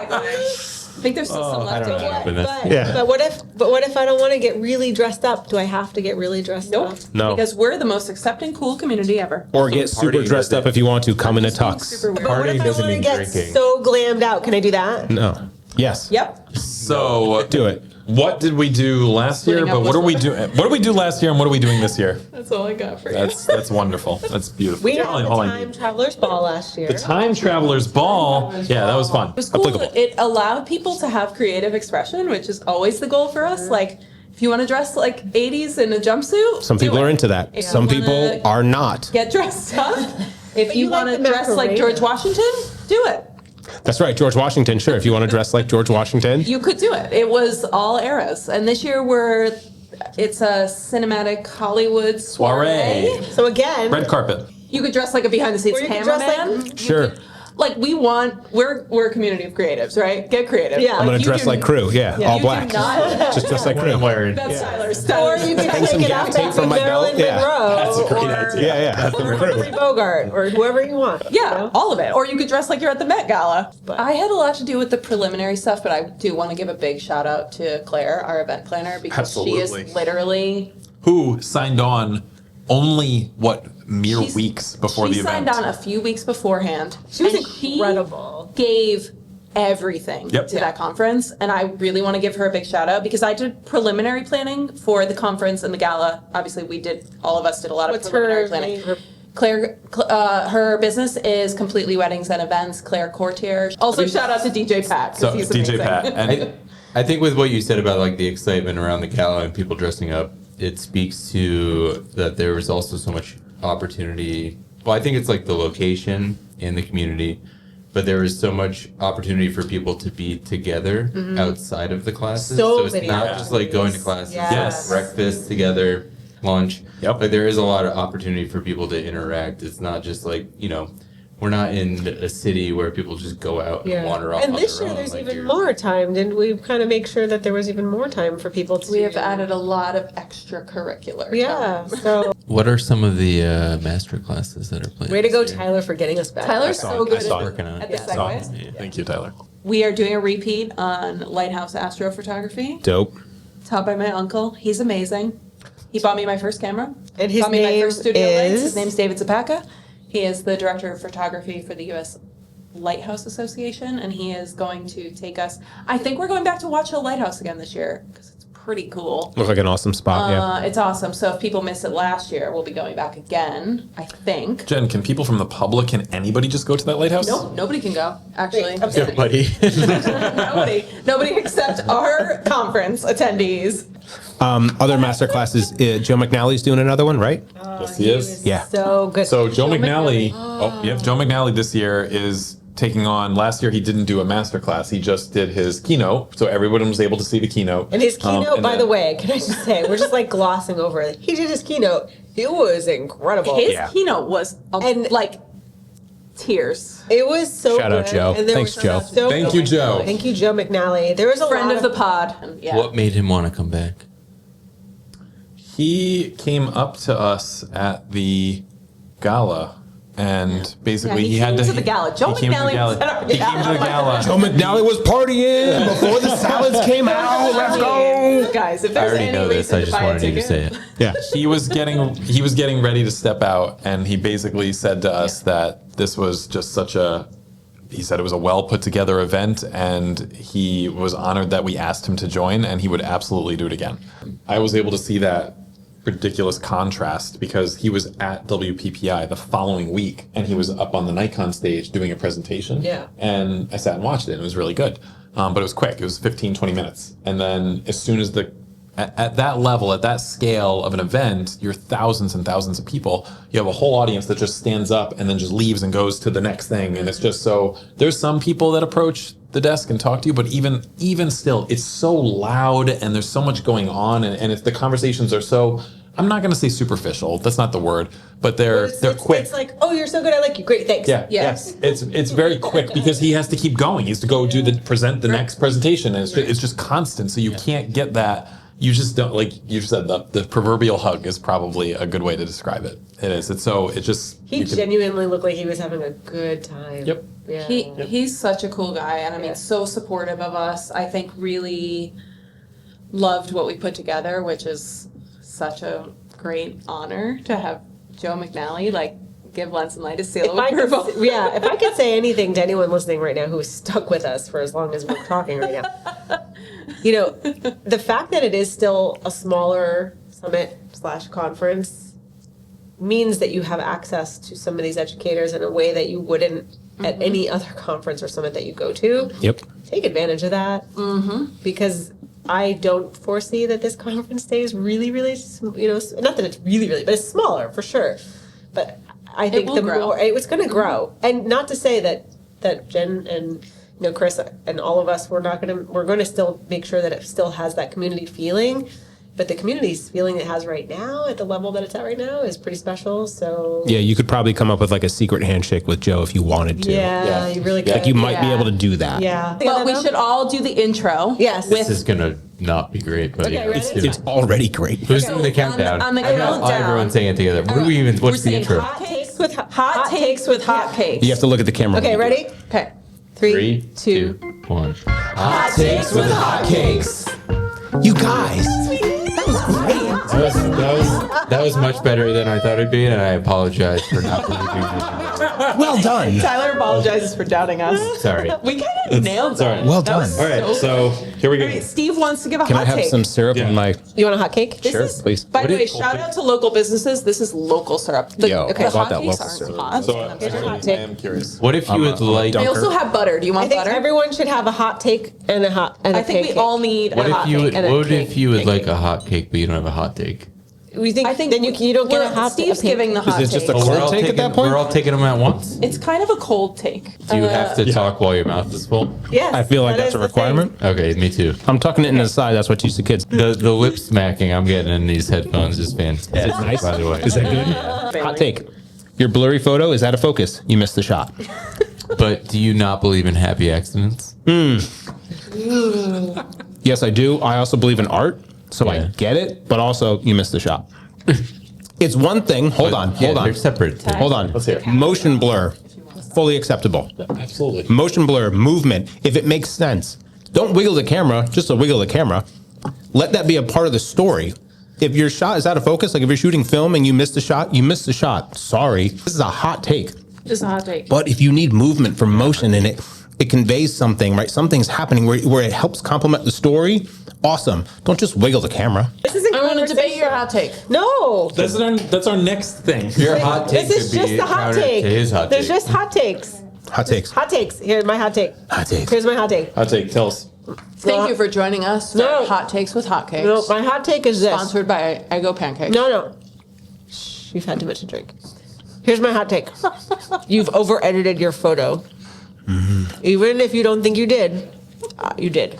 I think there's still some left don't over. know. Vanessa. Yeah. But what if I don't want to get really dressed up? Do I have to get really dressed Nope. up? No. Because we're the most accepting, cool community ever. Or get super party dressed doesn't- up if you want to. Come in a Being tux. super weird. But what Partying if I doesn't want to mean get drinking. so glammed out? Can I do that? No. Yes. Yep. So Do it. what did we do last year? Splitting up But what are we was- doing? What did we do last year, and what are we doing this year? That's all I got for you. That's wonderful. That's beautiful. We had All I- the all I Time need. Travelers Ball last year. The Time Travelers Ball. Yeah, that was fun. It was cool. Applicable. It allowed people to have creative expression, which is always the goal for us. Like, if you want to dress like 80s in a jumpsuit, Some people are into that. If Some you people wanna are not. get dressed up. If you you like want to the dress like Macarena. George Washington, do it. That's right. George Washington. Sure. If you want to dress like George Washington. You could do it. It was all eras. And this year it's a cinematic Hollywood soiree. Soiree. So again, Red carpet. You could dress like a behind the scenes Or you could dress like- cameraman. Sure. Like we're a community of creatives, right? Get creative. Yeah. I'm going you to dress do- like crew. Yeah. All you do black. not- Just dress like crew. That's Tyler's or style. you could Hang some take it gaff up tape as from my Marilyn belt. Yeah. Monroe. That's a great or, idea. Yeah. Yeah. Or Humphrey Bogart, or whoever you want. you Yeah, know? all of it. Or you could dress like you're at the Met Gala. But- I had a lot to do with the preliminary stuff, but I do want to give a big shout out to Claire, our event planner, because she Absolutely. is literally Who signed on only mere She's- weeks before the she event? signed on a few weeks beforehand. She was and incredible. She gave everything Yep. to that conference, and I really want to give her a big shout out because I did preliminary planning for the conference and the gala. Obviously, all of us did a lot of What's preliminary her planning. name? Claire, her business is Completely Weddings and Events. Claire Courtier. Also, shout out to DJ Pat. 'cause So he's DJ amazing. Pat. And I think with what you said about like the excitement around the gala and people dressing up, it speaks to that there was also so much opportunity. Well, I think it's like the location in the community, but there was so much opportunity for people to be together outside of the classes. So it's many not just like going to classes, Yes. breakfast together, lunch. Yep. Like there is a lot of opportunity for people to interact. It's not just like, we're not in a city where people just go out and wander off And on this their year, own. there's Like, even you're- more time. Didn't we kind of make sure that there was even more time for people to? We have added a lot of extracurricular. Yeah. time. So What are some of the master classes that are planned? way to go, this year? Tyler, for getting us back. Tyler's so good saw it. Working on at it. the segues. Yeah. Thank you, Tyler. We are doing a repeat on lighthouse astrophotography, Dope. taught by my uncle. He's amazing. He bought me my first camera. And his bought me my name first studio lights. is? His name's David Zapatka. He is the director of photography for the U.S. Lighthouse Association, and he is going to take us. I think we're going back to Watch Hill Lighthouse again this year because it's pretty cool. Look like an awesome spot. Yeah. It's awesome. So if people missed it last year, we'll be going back again, I think. Jen, can people from the public, can anybody just go to that lighthouse? No, nobody can go, actually. Wait, Buddy. Nobody except our conference attendees. Other master classes. Joe McNally's doing another one, right? Yes, he is. Yeah. So good. So Joe Joe McNally, McNally. Joe McNally this year is taking on. Last year he didn't do a master class; he just did his keynote, so everyone was able to see the keynote. And his keynote, and by then- the way, can I just say, we're just like glossing over it. He did his keynote. It was incredible. His Yeah. keynote was And- like tears. It was so Shout out, good. Joe. And there Thanks, was Joe. so Thank you, Joe. Thank you, Joe McNally. There was a Friend lot of the pod. And yeah. What made him want to come back? He came up to us at the gala, and basically Yeah, he had came to. to the gala. Joe he came to the McNally gala. was at our He came to the gala. Joe McNally was partying before the salads came out. Let's go. Guys, if I there's already any know this. reason I just buy a wanted you to ticket- say it. Yeah. He was getting ready to step out, and he basically said to us that this was just such a. He said it was a well put together event, and he was honored that we asked him to join, and he would absolutely do it again. I was able to see that ridiculous contrast because he was at WPPI the following week, and he was up on the Nikon stage doing a presentation. Yeah. And I sat and watched it, and it was really good. But it was quick. It was 15, 20 minutes. And then as soon as at that level, at that scale of an event, you're thousands and thousands of people. You have a whole audience that just stands up and then just leaves and goes to the next thing. And it's just so, there's some people that approach the desk and talk to you, but even still, it's so loud and there's so much going on, and the conversations are so, I'm not going to say superficial. That's not the word, but they're quick. It's like, oh, you're so good. I like you. Great. Thanks. Yeah. Yes. It's very quick because he has to keep going. He has to go present the next presentation, and it's just constant. So you can't get that. You just don't, like you just said, the proverbial hug is probably a good way to describe it. It is. It's so, it just. He you can- genuinely looked like he was having a good time. Yep. Yeah. He's such a cool guy, and I mean, Yeah. so supportive of us. I think really loved what we put together, which is such a great honor to have Joe McNally give Lens and Light a seal of approval. If I could say anything to anyone listening right now who's stuck with us for as long as we're talking right now, the fact that it is still a smaller summit/conference means that you have access to some of these educators in a way that you wouldn't at any other conference or summit that you go to. Yep. Take advantage of that. Because I don't foresee that this conference stays really, really, not that it's really, really, but it's smaller for sure. But I think will the grow. more it's going to grow, and not to say that Jen and Chris and all of us we're going to still make sure that it still has that community feeling. But the community's feeling it has right now at the level that it's at right now is pretty special. So Yeah, you could probably come up with like a secret handshake with Joe if you wanted to. yeah, Yeah. you really Yeah. could. Like you might be Yeah. able to do that. Yeah, But we should all do the intro. Yes. This is gonna not be great, but Okay, you know, ready? it's gonna- It's already great. who's Okay, in the countdown? on the I got countdown. everyone saying it together. What do we even? We're What's the saying intro? hot takes with Hot takes with hot cakes. You have to look at the camera. Okay, when you do it. ready? Okay. 3, 2, 1. Hot takes with hot cakes. You guys. That was much better than I thought it'd be, and I apologize for not believing you. Well done. Tyler apologizes for doubting us. Sorry. We kind of nailed it. Well That was done. All right, so here we All right, go. Steve wants to give a Can I hot have take. some syrup Yeah. in my? You want a hot cake? This Sure, is, please. By What the way, is- shout out to local businesses. This is local syrup. The, Yo, okay, I bought that hotcakes local aren't syrup. hot. So I'm actually, sorry. I am curious. What if you would like? I also have butter. Do you I want think butter? everyone should have a hot take and a hot and a I think we pancake. all need What a if hot you cake would? and a What cake. if you would like a hot cake, but you don't have a hot take? We think, I think then you don't get a well, hot Steve's giving the hot Is it take. just a cold take at that point? We're all taking them at once. It's kind of a cold take. Do you have to talk while your mouth is full? Yes, I feel like that that's is a the thing. requirement. Okay, me too. I'm tucking it into the side. That's what used to kids. The lip smacking I'm getting in these headphones is fantastic. nice? By the way, Is that good? Hot take. Your blurry photo is out of focus. You missed the shot. But do you not believe in happy accidents? Yes, I do. I also believe in art, so I Yeah. get it. But also, you missed the shot. It's one thing. Hold on. They're separate. Hold on. Let's hear it. Motion blur, fully acceptable. Absolutely. Motion blur, movement, if it makes sense. Don't wiggle the camera, just to wiggle the camera. Let that be a part of the story. If your shot is out of focus, like if you're shooting film and you missed the shot, you missed the shot. Sorry. This is a hot take. Just a hot take. But if you need movement for motion in it, it conveys something, right? Something's happening where it helps complement the story. Awesome. Don't just wiggle the camera. This isn't I want to debate conversation. your hot take. No. That's our next thing. Your hot take This is could just be the hot counter take. to his hot There's take. just hot takes. Hot takes. Hot takes. Here's my hot take. Hot takes. Here's my hot take. Hot take. Tell us. Thank you for joining us. for No. Hot takes with hotcakes. No, my hot take is this. Sponsored by Eggo Pancakes. No. Shh, you've had too much to drink. Here's my hot take. You've over edited your photo. Even if you don't think you did, you did.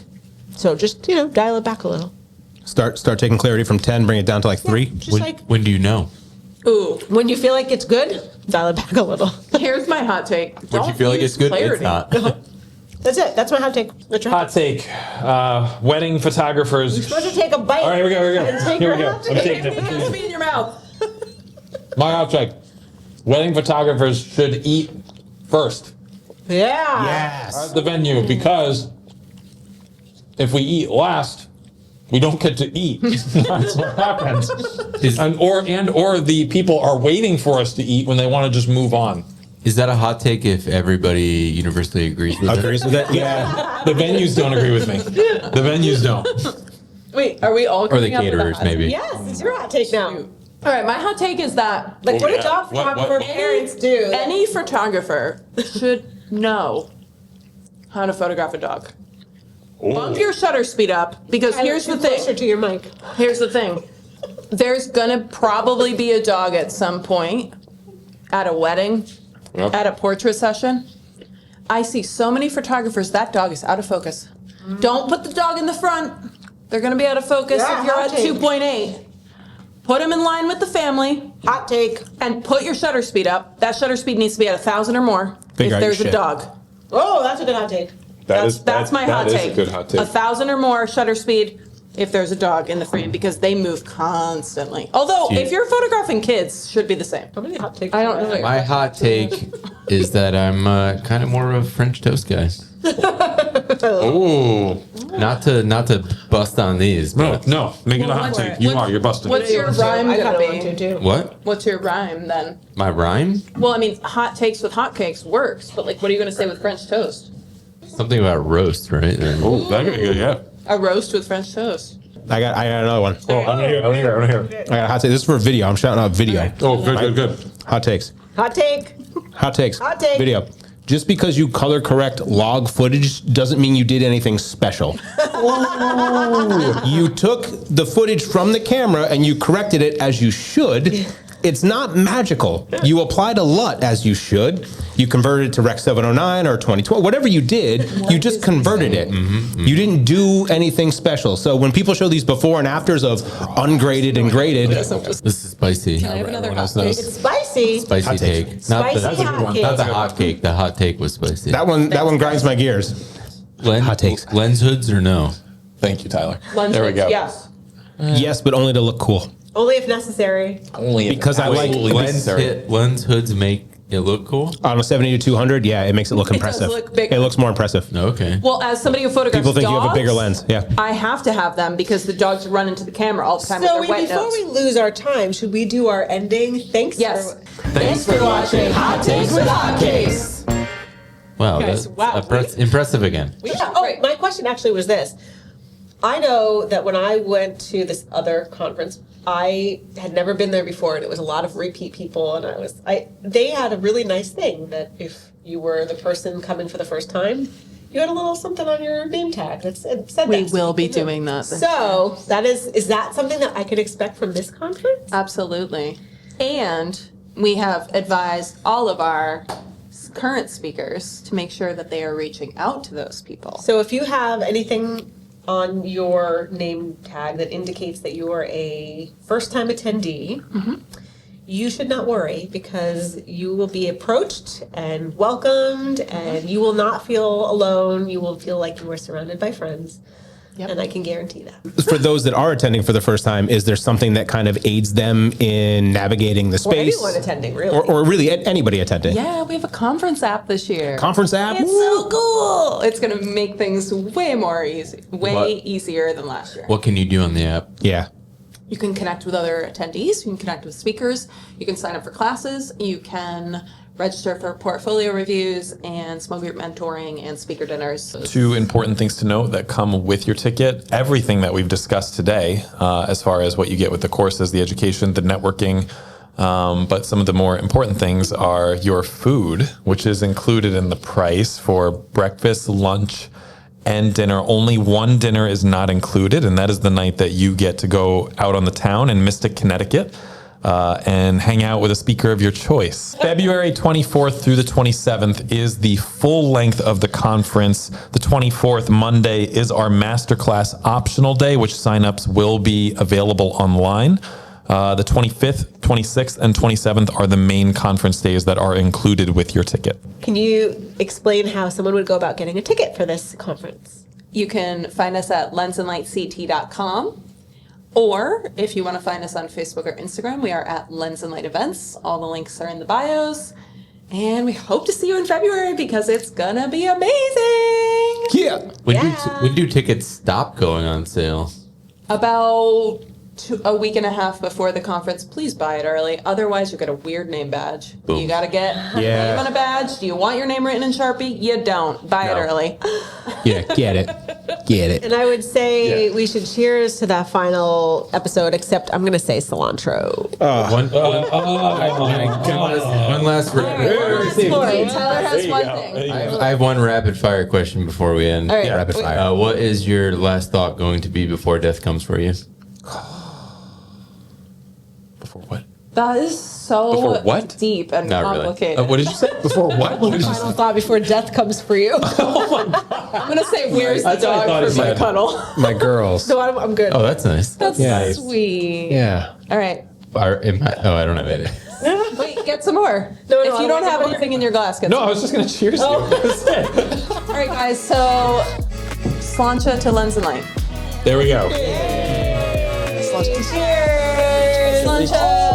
So just, dial it back a little. Start taking clarity from 10, bring it down to like 3. Just like When do you know? Ooh, when you feel like it's good, dial it back a little. here's my hot take. When you feel like it's good, it's not. That's it. That's my hot take. What's your Hot take. Wedding photographers. You're supposed to take a bite. All right, here we go. and take Here we your go. hot I'm take. taking It has to it. be in your mouth. My hot take. Wedding photographers should eat first Yeah. Yes. at the venue because if we eat last, we don't get to eat. That's what happens. Or the people are waiting for us to eat when they want to just move on. Is that a hot take if everybody universally agrees with it? Agrees with it? Yeah. The venues don't agree with me. The venues don't. Wait, are we all Or the coming up with a caterers, hot maybe. Yes, it's your hot take now. All right, my hot take is that Like, what yeah. do dog What- photographer what- parents do? any photographer should know how to photograph a dog. Bump your shutter speed up because here's the Closer thing. to your mic. Here's the thing. There's gonna probably be a dog at some point at a wedding, Yep. at a portrait session. I see so many photographers, that dog is out of focus. Don't put the dog in the front. They're gonna be out of focus Yeah, if you're hot at take. 2.8. Put them in line with the family Hot take. and put your shutter speed up. That shutter speed needs to be at 1,000 or more Figure out if your there's a shit. dog. Oh, that's a good hot take. That's my hot that take. is a good hot take. 1,000 or more shutter speed if there's a dog in the frame because they move constantly. Although, Gee. if you're photographing kids, should be the same. How many hot takes? I don't know. My hot take is that I'm kind of more of a French toast guy. Ooh. Not to bust on these, No, but no. Make it a hot what's- take. You're busted. What's your rhyme I gonna kind of want to be? too. what? What's your rhyme then? My rhyme? Well, I mean, hot takes with hotcakes works, but like, what are you gonna say with French toast? Something about roast, right? Oh, that could be good, yeah. A roast with French toast. I got another one. Oh, I want to hear. I got a hot take. This is for video. I'm shouting out video. Oh, good. Hot takes. Hot take. Hot takes. Hot take. Video. Just because you color correct log footage doesn't mean you did anything special. You took the footage from the camera and you corrected it as you should. It's not magical. You applied a LUT as you should. You converted it to Rec 709 or 2012. Whatever you did, you just converted it. You didn't do anything special. So when people show these before and afters of ungraded and graded, This is spicy. I have another Everyone hot else knows. take. It's spicy. Spicy Hot take. take. Not Spicy the, hot cake. not the hot cake. The hot take was spicy. that one grinds my gears. Hot takes. Lens hoods or no? Thank you, Tyler. Lenses, There we go. Yes. Yes, but only to look cool. Only if necessary. Only Because I like- Lens hoods make it look cool? On a 70 to 200, yeah, it makes it look does impressive. look bigger. It looks more impressive. Okay. Well, as somebody who photographs People think dogs, you have a bigger lens. Yeah. I have to have them because the dogs run into the camera all the time So with their wet before nose. we lose our time, should we do our ending? Thanks. Yes. Thanks for watching Hot Takes with Hotcakes. Wow, Guys, that's wow. impressive again. Yeah. Oh, my question actually was this. I know that when I went to this other conference, I had never been there before, and it was a lot of repeat people. And they had a really nice thing that if you were the person coming for the first time, You had a little something on your name tag that said We that. will be doing that. So that is that something that I could expect from this conference? Absolutely. And we have advised all of our current speakers to make sure that they are reaching out to those people. So if you have anything on your name tag that indicates that you are a first-time attendee, you should not worry because you will be approached and welcomed and you will not feel alone. You will feel like you are surrounded by friends. Yep. And I can guarantee that. For those that are attending for the first time, is there something that kind of aids them in navigating the Or space? anyone attending, really. Or really anybody attending? Yeah, we have a conference app this year. Conference app? It's so cool. It's going to make things way more easy, What? easier than last year. What can you do on the app? Yeah. You can connect with other attendees. You can connect with speakers. You can sign up for classes. You can register for portfolio reviews and small group mentoring and speaker dinners. Two important things to note that come with your ticket. Everything that we've discussed today, as far as what you get with the courses, the education, the networking, but some of the more important things are your food, which is included in the price for breakfast, lunch, and dinner. Only one dinner is not included, and that is the night that you get to go out on the town in Mystic, Connecticut, and hang out with a speaker of your choice. February 24th through the 27th is the full length of the conference. The 24th, Monday, is our masterclass optional day, which signups will be available online. The 25th, 26th, and 27th are the main conference days that are included with your ticket. Can you explain how someone would go about getting a ticket for this conference? You can find us at lensandlightct.com. Or if you want to find us on Facebook or Instagram, we are at Lens and Light Events. All the links are in the bios. And we hope to see you in February because it's going to be amazing. Yeah. When do tickets stop going on sale? About a week and a half before the conference, please buy it early. Otherwise, you get a weird name badge. Boom. You got to get your Yeah. name on a badge. Do you want your name written in Sharpie? You don't. Buy it No. early. Yeah, get it. Get it. And I would say we should cheers to that final episode, except I'm going to say cilantro. One last Wait, Tyler has one thing. I have one rapid fire question before we end. All right. Rapid fire. What is your last thought going to be before death comes for you? Before what? That is so Before what? deep and Not really. complicated. What did you say? Before what? What did you say? Final thought before death comes for you. I'm going to say, where's the That's what I thought dog he for my said. cuddle? My girls. So I'm good. Oh, that's nice. That's Yeah. sweet. Yeah. All right. I don't have it. Wait, get some more. No, if I you don't want have more. anything in your glass, get No, some. I was just going to cheers you. All right, guys. So, slancha to Lens and Light. There we go. Cheers. Slancha.